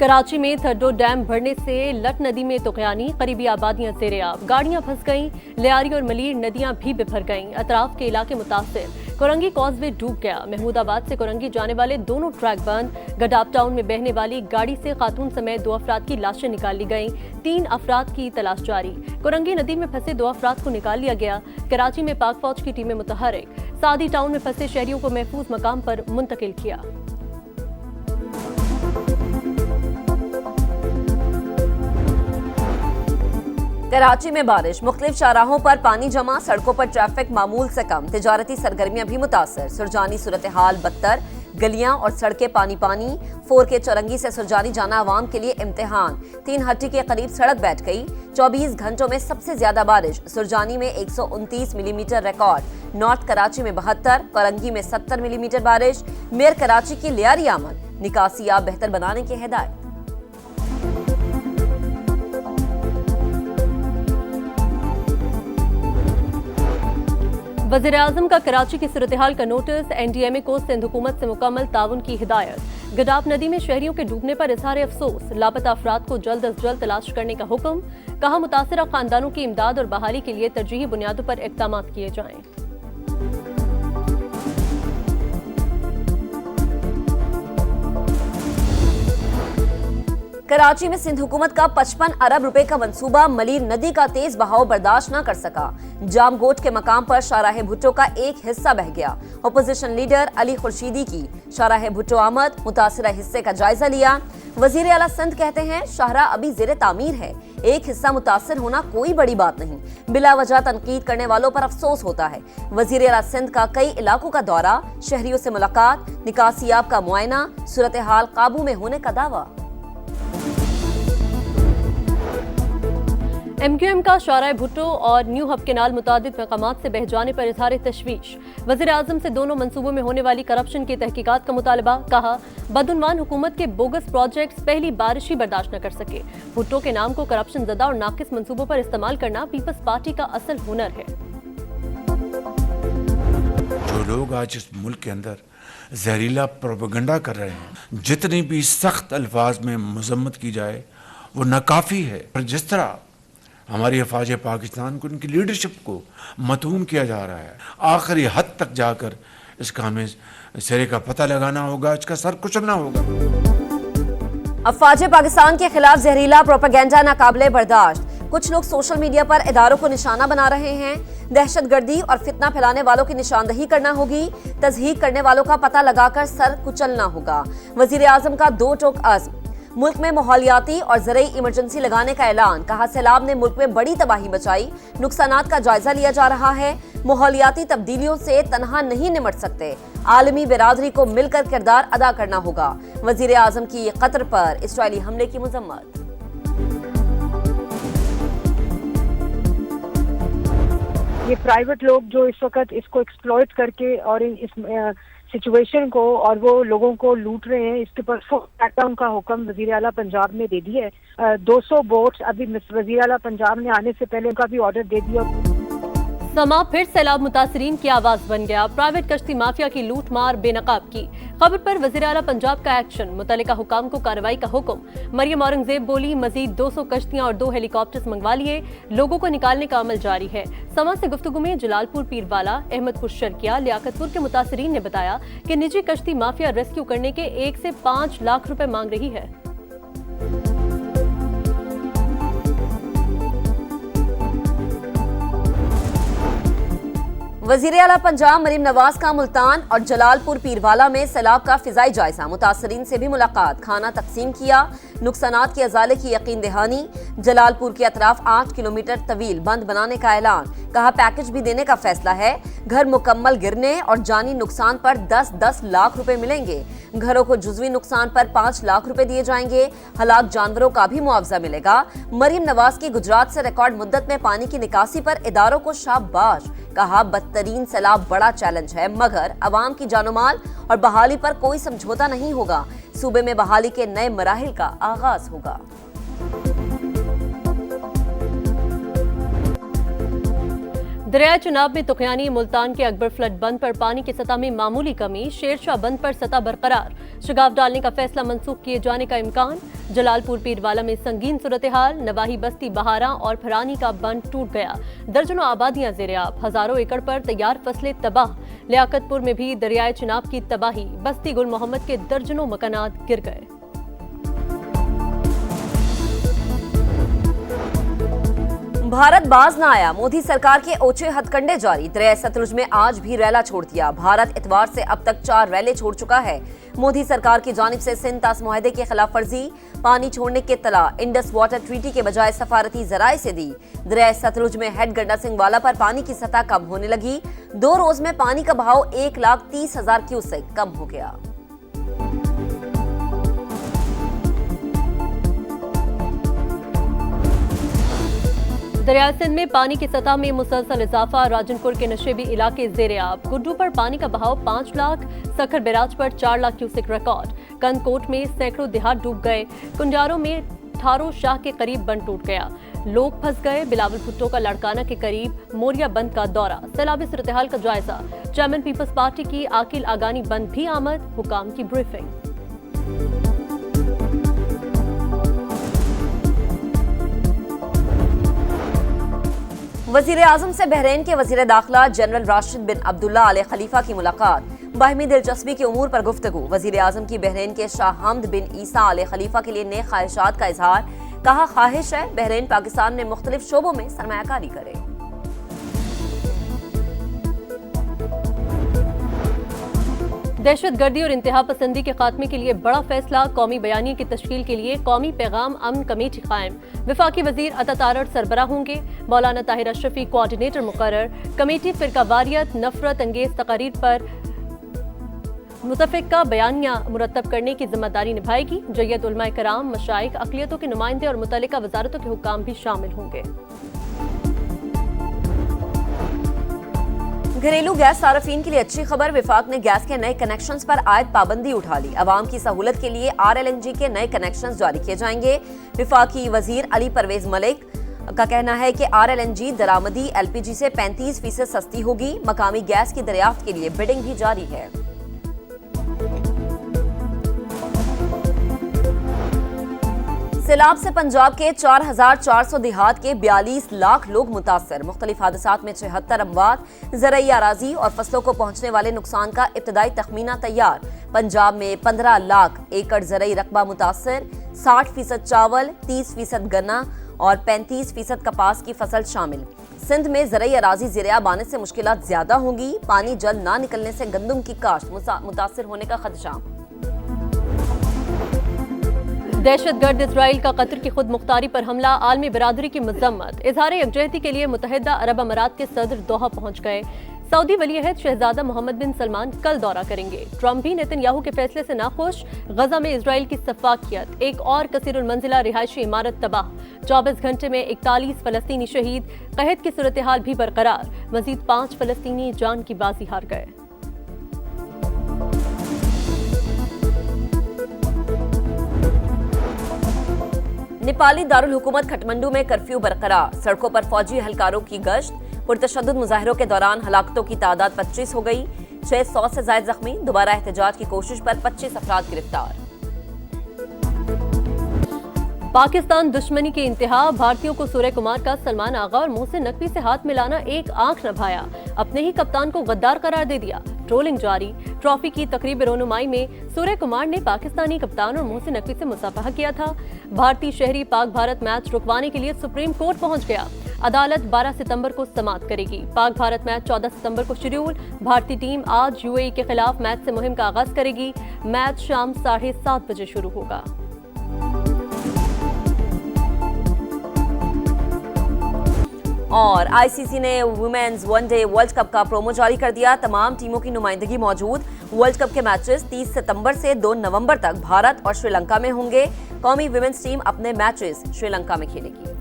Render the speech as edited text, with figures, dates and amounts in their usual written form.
कराची में थड्डो डैम भरने से लट नदी में तुगयानी, करीबी आबादियां ज़ेर-ए-आब, गाड़ियां फंस गईं, लियारी और मलीर नदियां भी बिफर गईं, अतराफ के इलाके मुतासिर, कोरंगी कॉजवे डूब गया। महमूदाबाद से कोरंगी जाने वाले दोनों ट्रैक बंद, गडाप टाउन में बहने वाली गाड़ी से खातून समेत 2 अफराद की लाशें निकाल ली गईं, 3 अफराद की तलाश जारी। कोरंगी नदी में फंसे 2 अफराद को निकाल लिया गया। कराची में पाक फौज की टीमें मुतहर्रिक, सादी टाउन में फंसे शहरियों को महफूज मकाम पर मुंतकिल किया। कराची में बारिश, मुख्तलिफ शाहराहों पर पानी जमा, सड़कों पर ट्रैफिक मामूल से कम, तिजारती सरगर्मियां भी मुतासर, सुरजानी सूरत हाल बदतर, गलियां और सड़कें पानी पानी। 4K चौरंगी से सुरजानी जाना आवाम के लिए इम्तिहान, 3 हट्टी के करीब सड़क बैठ गई। 24 घंटों में सबसे ज्यादा बारिश, सुरजानी में 129 मिलीमीटर रिकॉर्ड, नॉर्थ कराची में 72, कोरंगी में 70 मिलीमीटर बारिश। मेयर कराची की लियारी आमद, निकासियाब बेहतर बनाने की हिदायत। वज़ीर-ए-आज़म का कराची की सूरत-ए-हाल का नोटिस, NDMA को सिंध हुकूमत से मुकम्मल ताउन की हिदायत। गडाप नदी में शहरियों के डूबने पर इज़हार अफसोस, लापता अफराद को जल्द अज जल्द तलाश करने का हुक्म। कहा, मुतासिरा खानदानों की इमदाद और बहाली के लिए तरजीही बुनियादों पर इक़दाम किए जाएं। कराची में सिंध हुकूमत का 55 अरब रुपए का मंसूबा मलीर नदी का तेज बहाव बर्दाश्त न कर सका। जामगोट के मकाम पर शाहराह भुट्टो का एक हिस्सा बह गया। अपोजिशन लीडर अली खुर्शीदी की शाहराह भुट्टो आमद, मुतासिरा हिस्से का जायजा लिया। वजीर आला सिंध कहते हैं, शाहरा अभी ज़ेर तामीर है, एक हिस्सा मुतासिर होना कोई बड़ी बात नहीं। बिला वजह तनकीद करने वालों पर अफसोस होता है। वजीर आला सिंध का कई इलाकों का दौरा, शहरियों से मुलाकात, निकासियाब का मुआयना, सूरत हाल काबू में होने का दावा। MQM का शाहराह भुट्टो और न्यू हब केनाल मुतादिद मकामात से बह जाने पर इज़हार तशवीश। वज़ीर-ए-आज़म से दोनों मंसूबों में होने वाली करप्शन की तहकीकात का मुतालबा। कहा, बदउनवान हुकूमत के बोगस प्रोजेक्ट्स पहली बारिश ही बर्दाश्त न कर सके। भुट्टो के नाम को करप्शन ज़दा और नाकिस मंसूबों पर इस्तेमाल करना पीपल्स पार्टी का असल हुनर है। जो लोग आज इस मुल्क के अंदर जहरीला प्रोपेगेंडा कर रहे हैं, जितनी भी सख्त अल्फाज में मजम्मत की जाए वो नाकाफी है। और जिस तरह हमारी अफवाज पाकिस्तान को, उनकी लीडरशिप को मतून किया जा रहा है, आखिरी हद तक जाकर इसका हमें सिरे का पता लगाना होगा, इसका सर कुचलना होगा। अफवाज पाकिस्तान के खिलाफ जहरीला प्रोपेगेंडा नाकाबिले बर्दाश्त। कुछ लोग सोशल मीडिया पर इदारों को निशाना बना रहे हैं। दहशतगर्दी और फितना फैलाने वालों की निशानदही करना होगी। तज़हीक करने वालों का पता लगाकर सर कुचलना होगा। वज़ीर आज़म का 2 टोक अज़्म, मुल्क में माहौलियाती और ज़रई इमरजेंसी लगाने का ऐलान। कहा, सैलाब ने मुल्क में बड़ी तबाही मचाई, नुकसानात का जायजा लिया जा रहा है। माहौलियाती तब्दीलियों से तनहा नहीं निमट सकते, आलमी बिरादरी को मिलकर किरदार अदा करना होगा। वज़ीर आज़म की कतर पर इसराइली हमले की मजम्मत। ये प्राइवेट लोग जो इस वक्त इसको एक्सप्लॉइट करके और इस सिचुएशन को और वो लोगों को लूट रहे हैं, इसके ऊपर फुल क्रैकडाउन का हुक्म वज़ीर आला पंजाब ने दे दिया है। 200 बोट्स अभी वज़ीर आला पंजाब ने आने से पहले उनका भी ऑर्डर दे दिया। समा फिर सैलाब मुतासरीन की आवाज बन गया। प्राइवेट कश्ती माफिया की लूट मार बेनकाब की। खबर पर वज़ीर आला पंजाब का एक्शन, मुतल्लिका हुकाम को कार्रवाई का हुक्म। मरियम औरंगजेब बोली, मजीद 200 कश्तियां और 2 हेलीकॉप्टर्स मंगवा लिए, लोगों को निकालने का अमल जारी है। समा से गुफ्तगू में जलालपुर पीरवाला, अहमदपुर शर्किया, लियाकतपुर के मुतासरीन ने बताया कि निजी कश्ती माफिया रेस्क्यू करने के 1 से 5 लाख रुपए मांग रही है। वज़ीर आला पंजाब मरीम नवाज का मुल्तान और जलालपुर पीरवाला में सैलाब का फिजाई जायजा। मुतासरीन से भी मुलाकात, खाना तकसीम किया, नुकसानात के अजाले की यकीन दहानी। जलालपुर के अतराफ 8 किलोमीटर तवील बंद बनाने का ऐलान। कहा, पैकेज भी देने का फैसला है। घर मुकम्मल गिरने और जानी नुकसान पर 10-10 लाख रुपए मिलेंगे। घरों को जुज़वी नुकसान पर 5 लाख रुपए दिए जाएंगे। हलाक जानवरों का भी मुआवजा मिलेगा। मरीम नवाज की गुजरात से रिकॉर्ड मुद्दत में पानी की निकासी पर इदारों को शाबाश। कहा, बदतरीन सैलाब बड़ा चैलेंज है, मगर अवाम की जानोमाल और बहाली पर कोई समझौता नहीं होगा। सूबे में बहाली के नए मराहिल का आगाज होगा। दरियाए चुनाव में तुकयानी, मुल्तान के अकबर फ्लड बंद पर पानी की सतह में मामूली कमी, शेरशाह बंद पर सतह बरकरार, शगाफ डालने का फैसला मंसूख किए जाने का इम्कान, जलालपुर पीरवाला में संगीन सूरत हाल, नवाही बस्ती बहारा और फरानी का बंद टूट गया, दर्जनों आबादियां ज़ेर-ए-आब, हजारों एकड़ पर तैयार फसलें तबाह, लियाकतपुर में भी दरियाए चुनाव की तबाही, बस्ती गुल मोहम्मद के दर्जनों मकानात गिर गए। भारत बाज न आया, मोदी सरकार के ओछे हथकंडे जारी, दरियाए सतलुज में आज भी रैला छोड़ दिया। भारत इतवार से अब तक 4 रैले छोड़ चुका है। मोदी सरकार की जानिब से सिंध तास मुआहदे की खिलाफ वर्जी, पानी छोड़ने की इत्तला इंडस वाटर ट्रीटी के बजाय सफारती जराए से दी। दरियाए सतलुज में हेड गंडा सिंह वाला पर पानी की सतह कम होने लगी। 2 रोज में पानी का बहाव 1,30,000 क्यूसेक कम हो गया। दरिया सिंध में पानी की सतह में मुसलसल इजाफा, राजनपुर के नशेबी इलाके ज़ेर-ए-आब, गुड्डू पर पानी का बहाव 5 लाख, सखर बैराज पर 4 लाख क्यूसेक रिकॉर्ड, कंदकोट में सैकड़ों देहात डूब गए, कुंजारों में ठारो शाह के करीब बंद टूट गया, लोग फंस गए, बिलावल भुट्टो का लड़काना के करीब मोरिया बंद का दौरा, सैलाबी सूरत-ए-हाल का जायजा, चेयरमैन पीपल्स पार्टी की आकिल आगानी बंद भी आमद, हुकाम की ब्रीफिंग। वजीर आजम से बहरीन के वजीर दाखिला जनरल राशिद बिन अब्दुल्ला अल खलीफा की मुलाकात, बाहमी दिलचस्पी के उमूर पर गुफ्तगू, वजीर आजम की बहरीन के शाह हमद बिन ईसा अल खलीफा के लिए नए ख्वाहिशात का इजहार, कहा ख्वाहिश है बहरीन पाकिस्तान में मुख्तलिफ शोबों में सरमायाकारी करे। दहशतगर्दी और इंतहा पसंदी के खात्मे के लिए बड़ा फैसला, कौमी बयानी की तश्कील के लिए कौमी पैगाम अमन कमेटी कायम, विफाकी वजीर अता तारड़ सरबरा होंगे, मौलाना ताहिर अशरफी कोऑर्डिनेटर मुकर्रर, कमेटी फिरकावारियत नफरत अंगेज तकारीर पर मुतफ़िका बयानियां मुरतब करने की जिम्मेदारी निभाएगी। जय्यत उलमा कराम, मशाइख, अक़लियतों के नुमाइंदे और मुतल्लिका वजारतों के हुक्काम भी शामिल होंगे। घरेलू गैस सार्फिन के लिए अच्छी खबर, विफाक ने गैस के नए कनेक्शंस पर आयद पाबंदी उठा ली। अवाम की सहूलत के लिए RLNG के नए कनेक्शंस जारी किए जाएंगे। विफाकी वजीर अली परवेज मलिक का कहना है कि RLNG दरामदी LPG से 35% सस्ती होगी। मकामी गैस की दरियाफ्त के लिए बिडिंग भी जारी है। सैलाब से पंजाब के 4,400 देहात के 42 लाख लोग मुतासर, मुख्तलिफ हादसात में 76 अमवात, ज़रई अराजी और फसलों को पहुंचने वाले नुकसान का इब्तदाई तखमीना तैयार। पंजाब में 15 लाख एकड़ ज़रई रकबा मुतासर, 60% चावल, 30% गन्ना और 35% कपास की फसल शामिल। सिंध में ज़रई अराजी ज़ेर-ए-आब आने से मुश्किलात ज्यादा होंगी। पानी जल्द ना निकलने से गंदम की काश्त मुतासर होने का खदशा। दहशतगर्द इसराइल का कतर की खुद मुख्तारी पर हमला, आलमी बरादरी की मजम्मत, इजहार यकजहती के लिए मुत्तहिदा अरब अमारात के सदर दोहा पहुंच गए। सऊदी वलीअहद शहजादा मोहम्मद बिन सलमान कल दौरा करेंगे। ट्रंप भी नेतन्याहू के फैसले से नाखुश, गजा में इसराइल की सफाकियत, एक और कसीरुल मंजिला रिहायशी इमारत तबाह, 24 घंटे में 41 फलस्तीनी शहीद, कहत की सूरत हाल भी बरकरार, मजीद 5 फलस्तीनी जान की बाजी हार गए। नेपाली दारुल हुकूमत खटमंडू में कर्फ्यू बरकरार, सड़कों पर फौजी एहलकारों की गश्त, पुरतशद्दुद मुजाहिरों के दौरान हलाकतों की तादाद 25 हो गई, 600 से ज्यादा जख्मी, दोबारा एहतजाज की कोशिश पर 25 अफराद गिरफ्तार। पाकिस्तान दुश्मनी की इंतहा, भारतीयों को सूर्य कुमार का सलमान आगा और मोहसिन नकवी से हाथ मिलाना एक आंख न भाया, अपने ही कप्तान को गद्दार करार दे दिया, ट्रोलिंग जारी। ट्रॉफी की तकरीब रोनुमाई में सूर्य कुमार ने पाकिस्तानी कप्तान और मोहसिन नकवी से मुसाफहा किया था। भारतीय शहरी पाक भारत मैच रुकवाने के लिए सुप्रीम कोर्ट पहुंच गया। अदालत 12 सितंबर को समाप्त करेगी। पाक भारत मैच 14 सितंबर को शेड्यूल। भारतीय टीम आज UAE के खिलाफ मैच से मुहिम का आगाज करेगी। मैच शाम 7:30 बजे शुरू होगा। और ICC ने वुमेन्स वनडे वर्ल्ड कप का प्रोमो जारी कर दिया। तमाम टीमों की नुमाइंदगी मौजूद। वर्ल्ड कप के मैचेस 30 सितंबर से 2 नवंबर तक भारत और श्रीलंका में होंगे। कौमी वुमेन्स टीम अपने मैचेस श्रीलंका में खेलेगी।